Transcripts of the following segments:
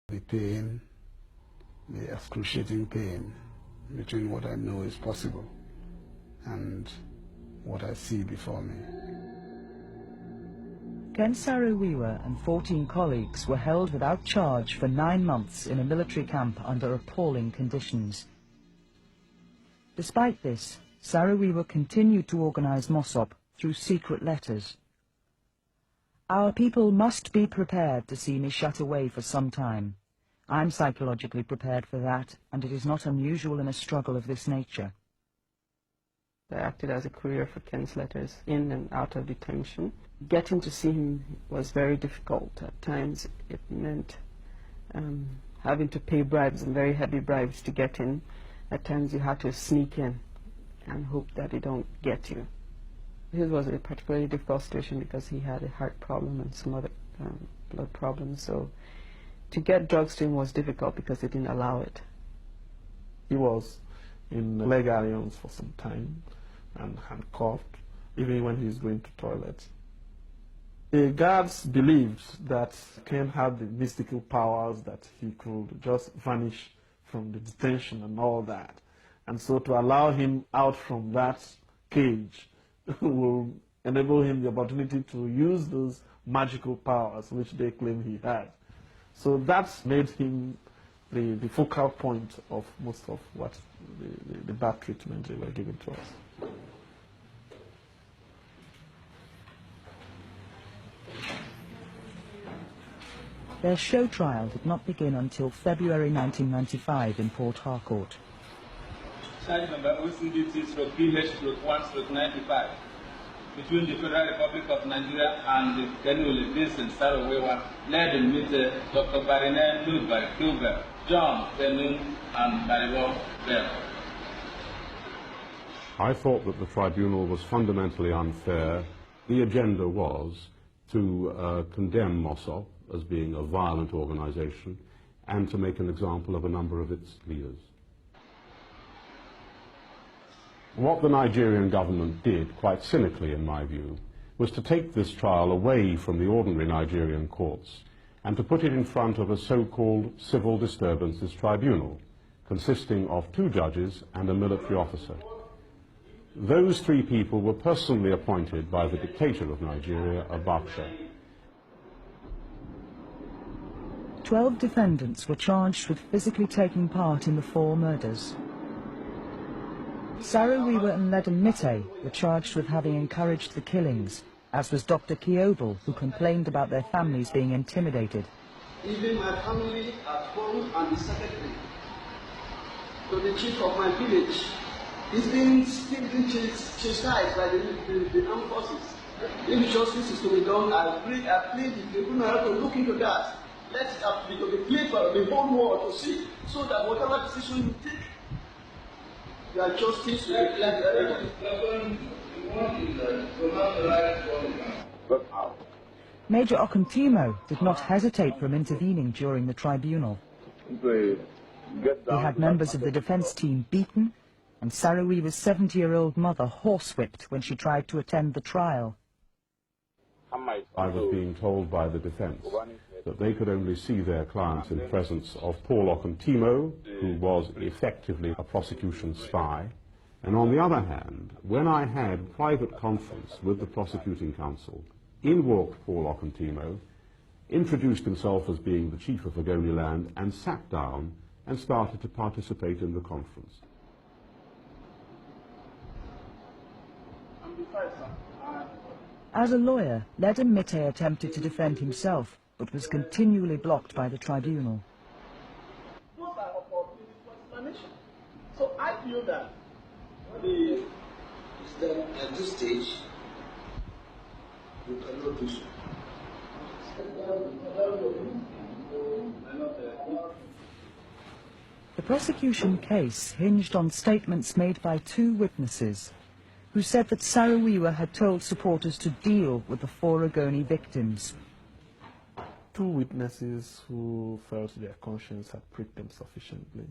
The pain, the excruciating pain between what I know is possible and what I see before me. Ken Saro Wiwa and 14 colleagues were held without charge for 9 months in a military camp under appalling conditions. Despite this, Saro Wiwa continued to organize Mossop through secret letters. Our people must be prepared to see me shut away for some time. I'm psychologically prepared for that, and it is not unusual in a struggle of this nature. I acted as a courier for Ken's letters in and out of detention. Getting to see him was very difficult. At times it meant having to pay bribes, and very heavy bribes, to get in. At times you had to sneak in and hope that they don't get you. His was a particularly difficult situation because he had a heart problem and some other blood problems. So to get drugs to him was difficult because they didn't allow it. He was in leg irons for some time and handcuffed, even when he was going to toilets. The guards believed that Ken had the mystical powers, that he could just vanish from the detention and all that. And so to allow him out from that cage will enable him the opportunity to use those magical powers which they claim he had. So that's made him the focal point of most of what the bad treatment they were giving to us. Their show trial did not begin until February 1995 in Port Harcourt. Charge number OCDT/PH/1/95 between the Federal Republic of Nigeria and the Kenny Vincent Saro Wiwa, led in with Dr. Barine Ludwig Kilber, John Fenning, and Baribo Bell. I thought that the tribunal was fundamentally unfair. The agenda was to condemn Mossop as being a violent organization and to make an example of a number of its leaders. What the Nigerian government did, quite cynically in my view, was to take this trial away from the ordinary Nigerian courts and to put it in front of a so-called civil disturbances tribunal, consisting of 2 judges and a military officer. Those 3 people were personally appointed by the dictator of Nigeria, Abacha. 12 defendants were charged with physically taking part in the 4 murders. Saro Wiwa and Ledum Mitte were charged with having encouraged the killings, as was Dr. Kiobel, who complained about their families being intimidated. Even my family at home and the secretary to the chief of my village is being chastised by the armed forces. If justice is to be done, I plead the tribunal to look into that. Let it be played for the whole world to see, so that whatever decision you take, your justice will be Major Okuntimo did not hesitate from intervening during the tribunal. He had members of the defense team beaten, and Saro Wiwa's 70-year-old mother horsewhipped when she tried to attend the trial. I was being told by the defense that they could only see their clients in presence of Paul Okuntimo, who was effectively a prosecution spy. And on the other hand, when I had private conference with the prosecuting counsel, in walked Paul Okuntimo, introduced himself as being the chief of Ogoniland, and sat down and started to participate in the conference. As a lawyer, Ledum Mitte attempted to defend himself, but was continually blocked by the tribunal. Those are opportunities for explanation. So I feel that at this stage, you cannot do so. The prosecution case hinged on statements made by 2 witnesses, who said that Saro Wiwa had told supporters to deal with the 4 Ogoni victims. 2 witnesses who felt their conscience had pricked them sufficiently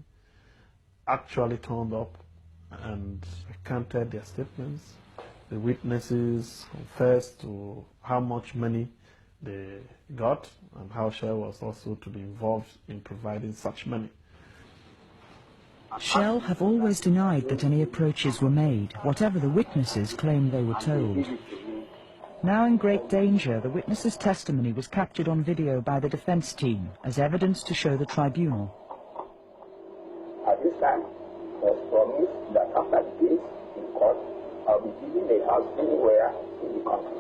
actually turned up and recanted their statements. The witnesses confessed to how much money they got and how Shell was also to be involved in providing such money. Shell have always denied that any approaches were made, whatever the witnesses claimed they were told. Now in great danger, the witnesses' testimony was captured on video by the defense team as evidence to show the tribunal. At this time, I was promised that after the case in court, I'll be given a house anywhere in the country.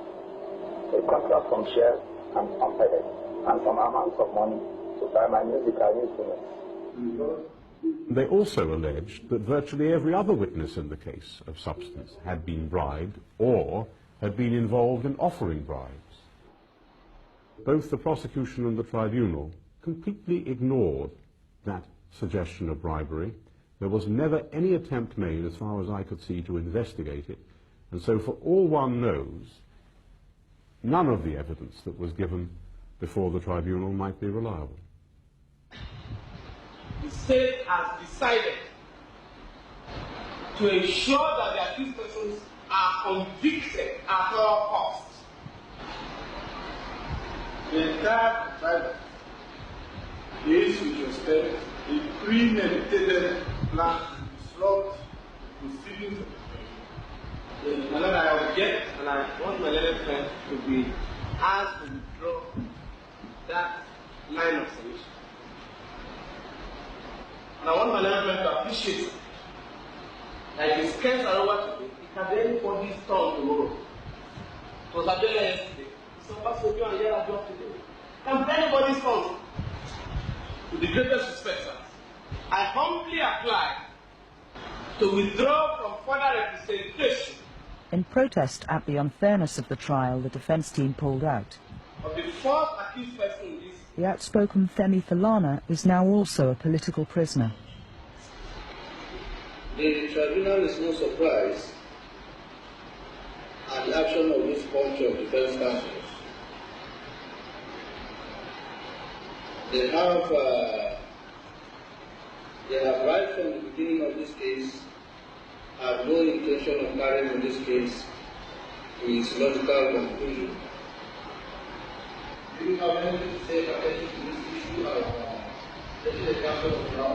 A contract from Shell and unpaid, and some amounts of money to buy my musical instruments. They also alleged that virtually every other witness in the case of substance had been bribed or had been involved in offering bribes. Both the prosecution and the tribunal completely ignored that suggestion of bribery. There was never any attempt made, as far as I could see, to investigate it, and so for all one knows, none of the evidence that was given before the tribunal might be reliable. The state has decided to ensure that the accused persons are convicted at all costs. The entire trial is, with respect, a premeditated plan to disrupt proceedings of the trial. And then I object, and I want my learned friend to be asked to withdraw that line of submission. And I want my learned friend to appreciate it. Like it's Saro Wiwa today, it can be anybody's turn tomorrow. It was Abdullah yesterday. It's supposed to be on the other job today. It can be anybody's turn. With the greatest respect, sir, I humbly apply to withdraw from further representation. In protest at the unfairness of the trial, the defense team pulled out. Of the fourth accused person in this. The outspoken Femi Falana is now also a political prisoner. The tribunal is no surprise at the action of this bunch of defense counsels. They have right from the beginning of this case have no intention of carrying on this case to its logical conclusion. Do you have anything to say about this issue of the counsel of law?